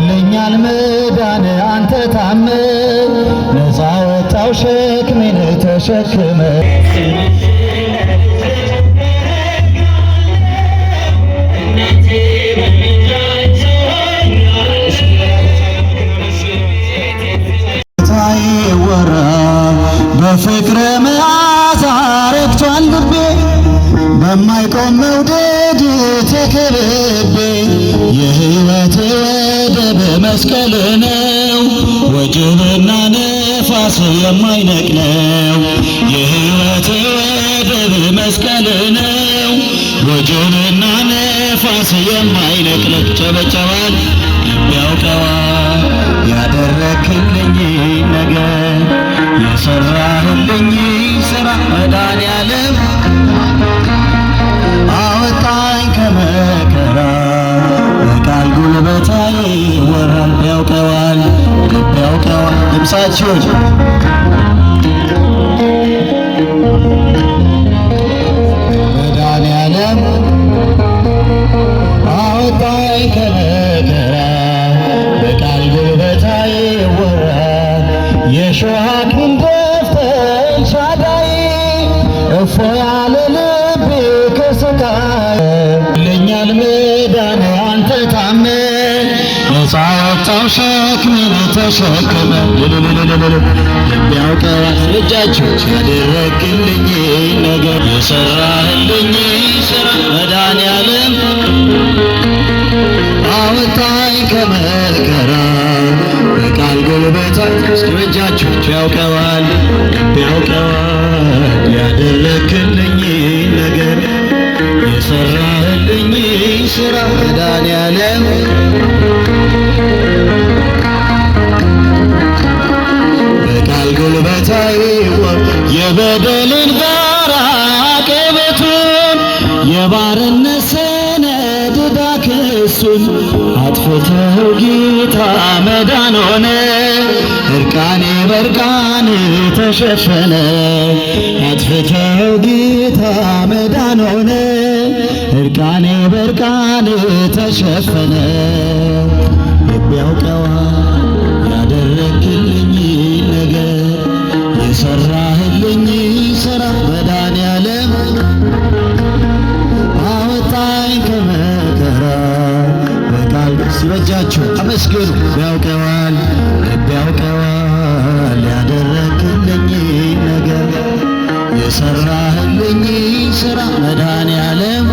ለኛል መዳን አንተ ታመ ነፃ ወጣው ሸክሜን ተሸክመ ወራ በፍቅረ መዓዛ ረክቷል ልቤ በማይቆም መውደድ ተከብቤ የሕይወቴ ወደብ መስቀል ነው ወጀብና ነፋስ የማይነቅለው የሕይወቴ ወደብ መስቀል ነው ወጀብና ነፋስ የማይነቅለው ጨበጨባል ያውቀዋል ያደረክልኝ ነገር የሰራህልኝ ስራ መድኃኒዓለም አወጣኝ ከመከራ በቃል ጉልበታዬ ወራል ያውቀዋል ያውቀዋል ድምፃችሁ መድኃኒዓለም አወጣኝ ከመከራ በቃል ጉልበታዬ ወራል የሾህ አክሊል ደፍተህ ሻዳይ እፎ ያለ ልቤ ከስቃይ ለኛል መዳን አንተ ታመ ነፃ ወጣው ሸክሜን ተሸክመ ያውቀዋል እጃችሁ ያደረግልኝ ነገር የሰራህልኝ ስራ መድኃኒዓለም አወጣኝ ከመከራ በቃል ጉልበታዬ እጃችሁ ያውቀዋል ያውቀዋል ያደረክልኝ ነገር የሰራህልኝ ስራ መድኃኒዓለም በቃል ጉልበታዬ የበደልን ጋራ ቀበቱን የባርነት ሰነድ ዕዳ ክሱን አጥፍተው ጌታ መዳን ሆነ እርቃኔ በርቃን ተሸፈነ አጥፍተው ጌታ መዳን ሆነ እርቃኔ በርቃን ተሸፈነ ልቤ ያውቀዋል ያደረግልኝ ነገር የሰራህልኝ ስራ መድኃኒዓለም አወጣኝ ከመከራ በቃል ሲበጃችሁ አመስግኑ ያውቀዋል ያውቀዋል ያደረግልኝ ነገር የሰራህልኝ ስራ መድኃኒዓለም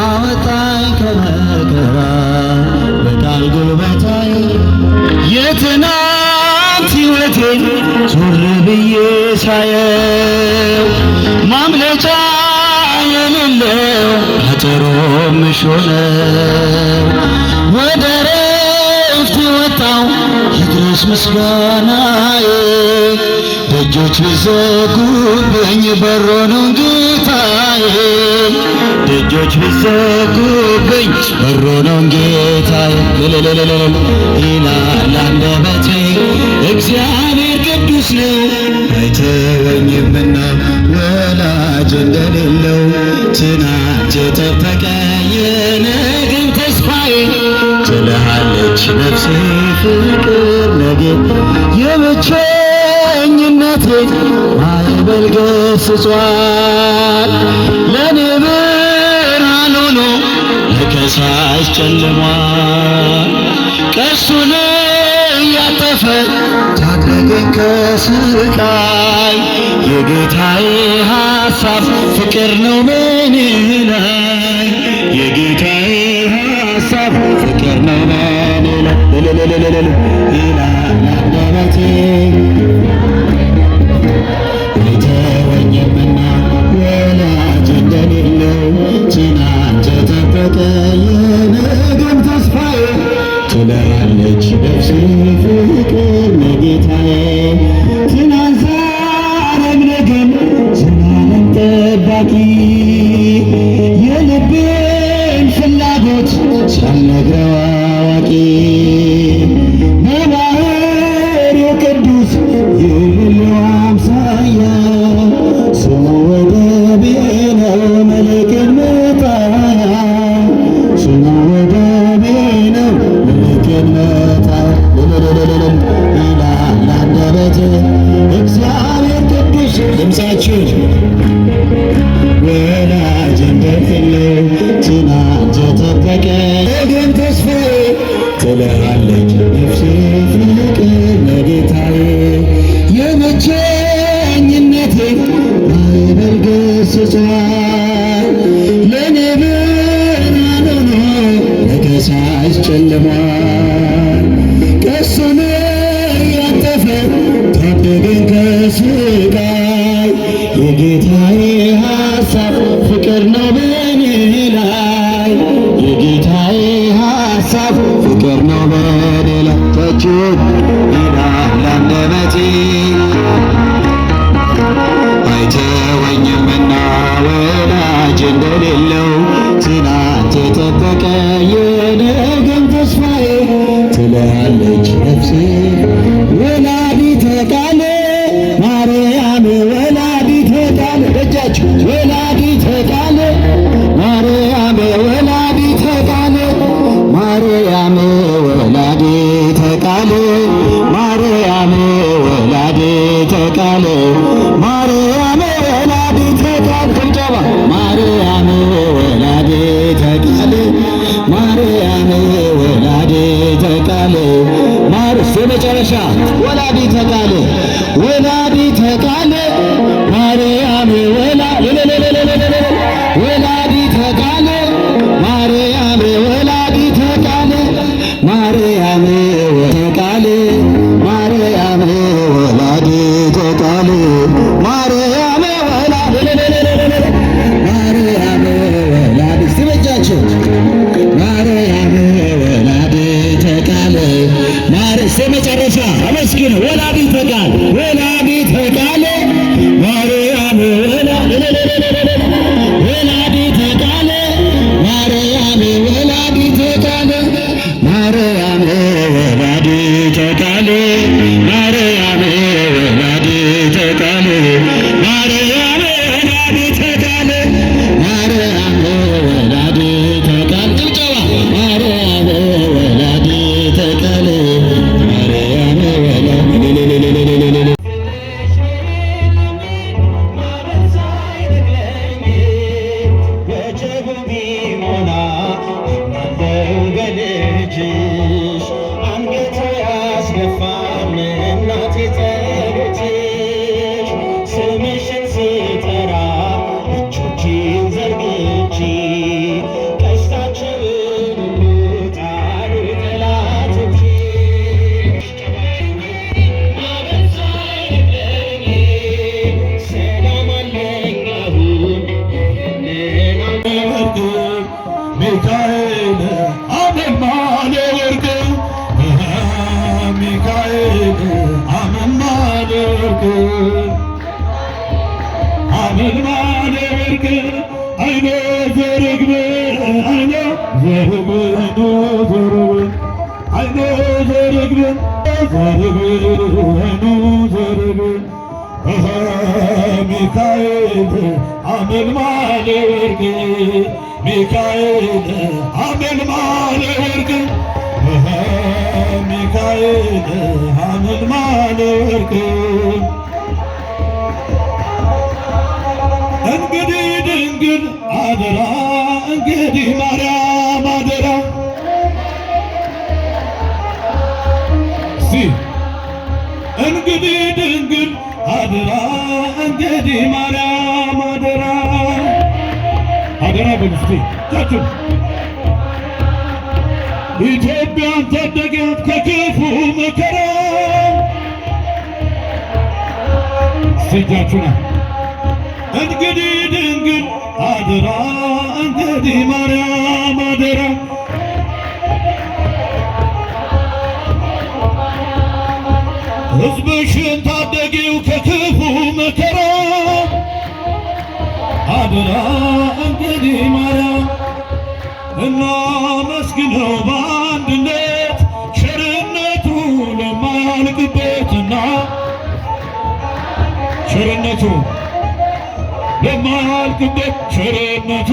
አወጣኝ ከመከራ በቃል ጉልበታዬ የትናንት ሕይወቴን ዞር ብዬ ሳየው ማምለጫ የሌለው አጥሮ ምሾነው ወደ ረፍት ወጣው ይድረስ ምስጋናዬ ደጆች ቢዘጉብኝ በሮ ነው ጌታዬ ደጆች ቢዘጉብኝ በሮ ነው ጌታዬ ይላል አንደበቴ እግዚአብሔር ቅዱስ ነው አይተወኝምና ወላጅ እንደሌለው ትናንት የጠበቀ የነገም ተስፋዬ ትልሃለች ነፍሴ ፍቅር ነገ የብቸኝነቴን ማዕበል ገስጿል ለኔ ብርሃን ሆኖ ለከሳሽ ጨልሟል ቀስቱን እያጠፈ ታደገኝ ከስቃይ የጌታዬ ሐሳብ ፍቅር ነው በኔ ላይ የጌታዬ ሐሳብ ፍቅር ነው በኔ ላይ ይላል አንደበቴ አይተወኝምና ወላጅ እንደሌለው ትናንት የጠበቀ የነገም ተስፋዬ ትለያለች ነፍሴ ፍቅር ለጌታዬ ትናንት ዛሬም ነገም ዘላለም ጠባቂ የልቤን ፍላጎት ሳልነግረው አዋቂ በባሕር የቅዱስ የሌለው አምሳያ ስሙ ወደቤ ነው መልሕቅን መጣያ ስሙ ወደቤ ነው ይላል አንደበቴ እግዚአብሔር ቅዱስ ድምፃችሁ ወላጅ እንደሌለው ትናንት የጠበቀ ነገም ተስፋዬ ትልሃለች ነፍሴ ፍቅር ለጌታዬ የብቸኝነቴ ማዕበል ገስጿል ለእኔ ብርሃን ሆኖ ነገሳስ ጨልሟል ቀስቱን ያጠፈ ታደገኝ ከስቃይ የጌታዬ ሐሳብ ፍቅር ነው በኔ ላይ የጌታዬ ሐሳብ ፍቅር ነው በኔ ላይ ተቹን ይላል አንደበቴ አይተወኝምና ወላጅ እንደሌለው ትናንት የጠበቀ የነገም ተስፋዬ ትልሃለች ነፍሴ ወላዲተ ቃል ማርያም ወላዲተ ቃል ደጃችሁ ወላዲተ ቃል ማርያም ወላዲተ ቃል ማርያም ወላዲተ ቃል ማርያም ወላዲተ ቃል ማርያም ወላዲተ ቃል ጭብጨባ ማርያም ወላዲተ ቃል ማርያም ወላዲተ ቃል ማርስ የመጨረሻ ወላዲተ ቃል ወላዲተ ቃል ማርያም ወላዲተ ቃል ማርያም ወላዲተ ቃል ማርያም ቃል ማርያም ወላዲተ ቃል ማርያም ማርያም ወላዲተ ሲበጃቸው ማርያም ወላዲተ ቃል ማርስ የመጨረሻ አመስግን ወላዲተ ቃል ወላዲተ ቃል ማርያም ወላዲተ ቃል ማርያም ወላዲተ ቃል ማርያም ወላዲተ ቃል ማርያም ወላዲተ ቃል ማርያም ወላዲተ ቃል ማርያም ወላዲተ ቃል ጭብጨባ ማርያም ወላዲተ ቃል ማርያም ሚካኤል አመልማለ ወርቅ ሚካኤል አመልማለ ወርቅ አመልማለ ወርቅ አይኖ ዘርግብ አይኖ ዘርግብ አይኖ ዘርግብ አይኖ ዘርግብ ሚካኤል አመልማለ ወርቅ ሚካኤል አመልማለ ወርቅ ሚካኤል አመልማለ ወርቅ እንግዲህ ድንግል አደራ እንግዲህ ማርያም አደራ እንግዲህ ድንግል አደራ እንግዲህ ማርያም አደራ አደራ በልስቲ ታችሁ ኢትዮጵያን ታደጋት ከክፉ መከራ ሲጃችሁና እንግዲህ ድንግል አደራ እንግዲህ ማርያም አደራ ሕዝብሽን ታደጊው ከክፉ መከራ አደራ እንግዲህ ማርያም እናመስግነው በአንድነት ቸርነቱ ለማያልቅበትና ቸርነቱ ለማያልቅበት ቸርነቱ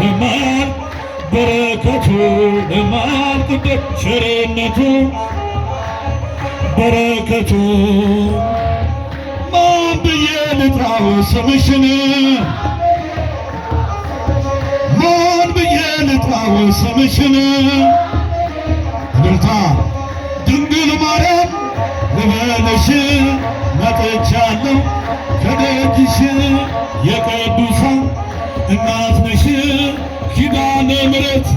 ለማያልቅ በረከቱ ለማያልቅበት ቸርነቱ በረከቱ ማን ብዬ ልጥራው ስምሽን ማን ብዬ ልጥራው ስምሽን እልልታ ድንግል ማርያም ልበልሽ መጥቻለሁ ከደጅሽ የቅዱሳን እናት ነሽ ኪዳነ ምሕረት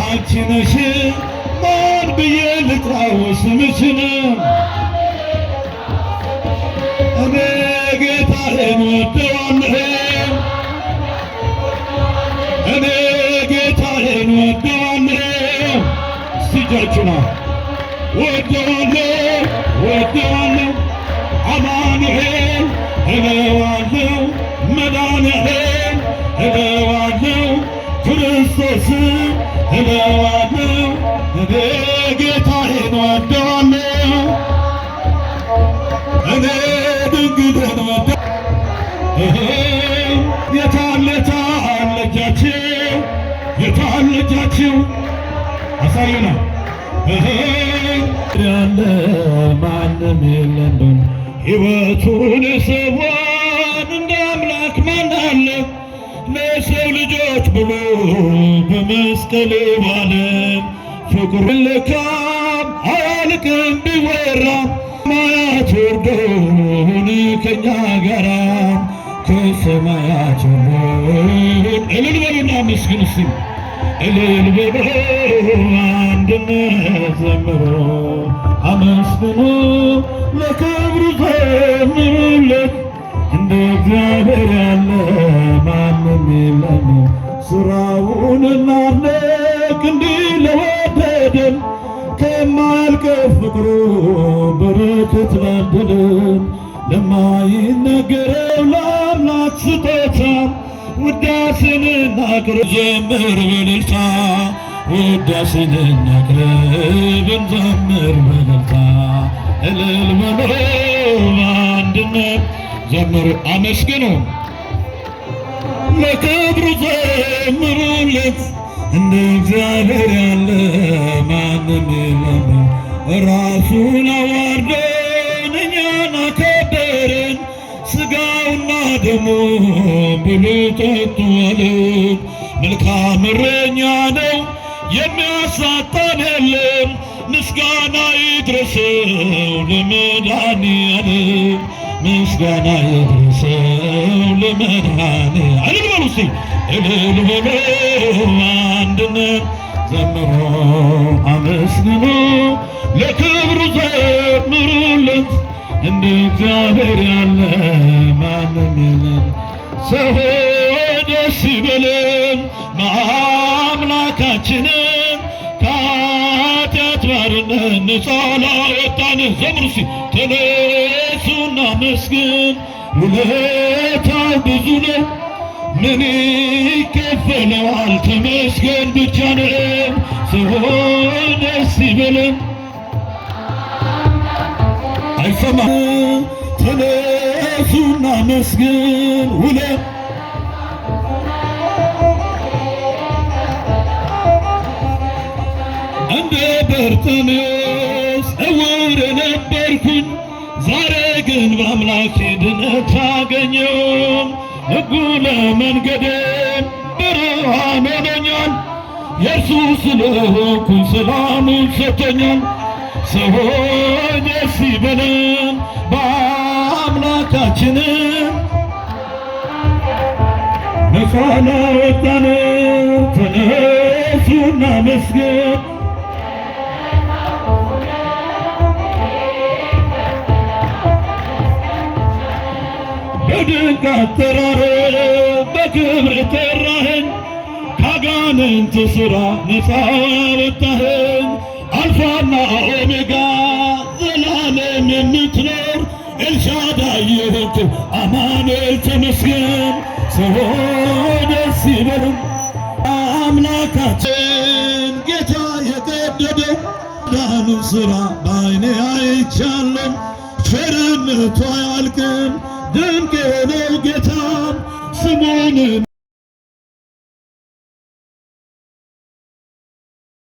አንቺ ነሽ ማን ብዬ ልጥራው ስምሽን እኔ ጌታዬን ወደዋለሁ እኔ ጌታዬን ወደዋለሁ ሲጃችና ወደዋለሁ አማኑኤል እለዋለሁ መድኃኒዓለም እለዋለሁ ክርስቶስ እለዋለሁ እኔ ጌታዬን ወደዋለሁ እኔ ድንግልን የታለቻችሁ አሳዩና ያለ ማንም የለም ሕይወቱን ሰዋን እንደ አምላክ ማን አለ ለሰው ልጆች ብሎ በመስቀል ባለም ፍቅሩ ልካም አያልቅም ቢወራም ሰማያት ወርዶን ከኛ ጋራ ከሰማያት ወርዶን እልል በሉና መስግን እስቲ እልል በሉ አንድነት ዘምሮ አመስግኑ ለክብሩ ዘምሩለት እንደ እግዚአብሔር ያለ ማንም የለም ሥራውን እናድንቅ እንዲህ ለወደደን ከማያልቀው ፍቅሩ በረከት ላደለን ለማይነገረው ለአምላክ ስጦታ ውዳሴን እናቅርብ ዘምር በእልልታ ውዳሴን እናቅርብ እንዘምር በእልልታ እልል በሉ በአንድነት ዘምሩ አመስግኑ ለክብሩ ዘምሩለት እንደ እግዚአብሔር ያለ ማንም የለም ራሱን አዋርዶን እኛን አከበረን ሥጋውና ደሙ ብሉ ጠጡ አለን መልካም እረኛ ነው የሚያሳጣን የለም ምስጋና ይድረሰው ለመድኃኒዓለም ምስጋና ይድረሰው ለመድኃኒዓለም በሉ እስቲ እልል በሉ አንድነት ዘምሮ አመስግኑ ለክብሩ ዘምሩለት እንደ እግዚአብሔር ያለ ማንም የለም ሰው ደስ ይበለን አምላካችንን ከኃጢአት ባርነት ነፃ ላወጣን ዘምሩ እስቲ ተነሱና መስግን ውለታው ብዙ ነው ምን ይከፈለዋል ተመስገን ብቻ ነው ሰው ደስ ይበለን አይሰማም ተነሱና መስግን እንደ በርጤሜዎስ ዕውር ነበርኩኝ ዛሬ ግን በአምላኬ ድነት አገኘሁ ሕጉ ለመንገዴም ብርሃን ሆኖኛል የእርሱ ስለሆንኩኝ ሰላሙን ሰጥቶኛል ሰው ደስ ይበለን በአምላካችንም ነፃ ላወጣን ተነሱና መስገን በድንቅ አጠራር በክብር ጠራኸኝ ካጋንንት ሥራ ነፃ አወጣኸኝ አልፋና ኦሜጋ ዘላለም የምትኖር ኤልሻዳይ የሆንክ አማኑኤል ተመስገን ሰው ደስ ይበለን አምላካችን ጌታ የቀደደው ዳኑን ሥራ በዓይኔ አይቻለሁ ቸርነቱ አያልቅም ድንቅ ነው ጌታ ስሙን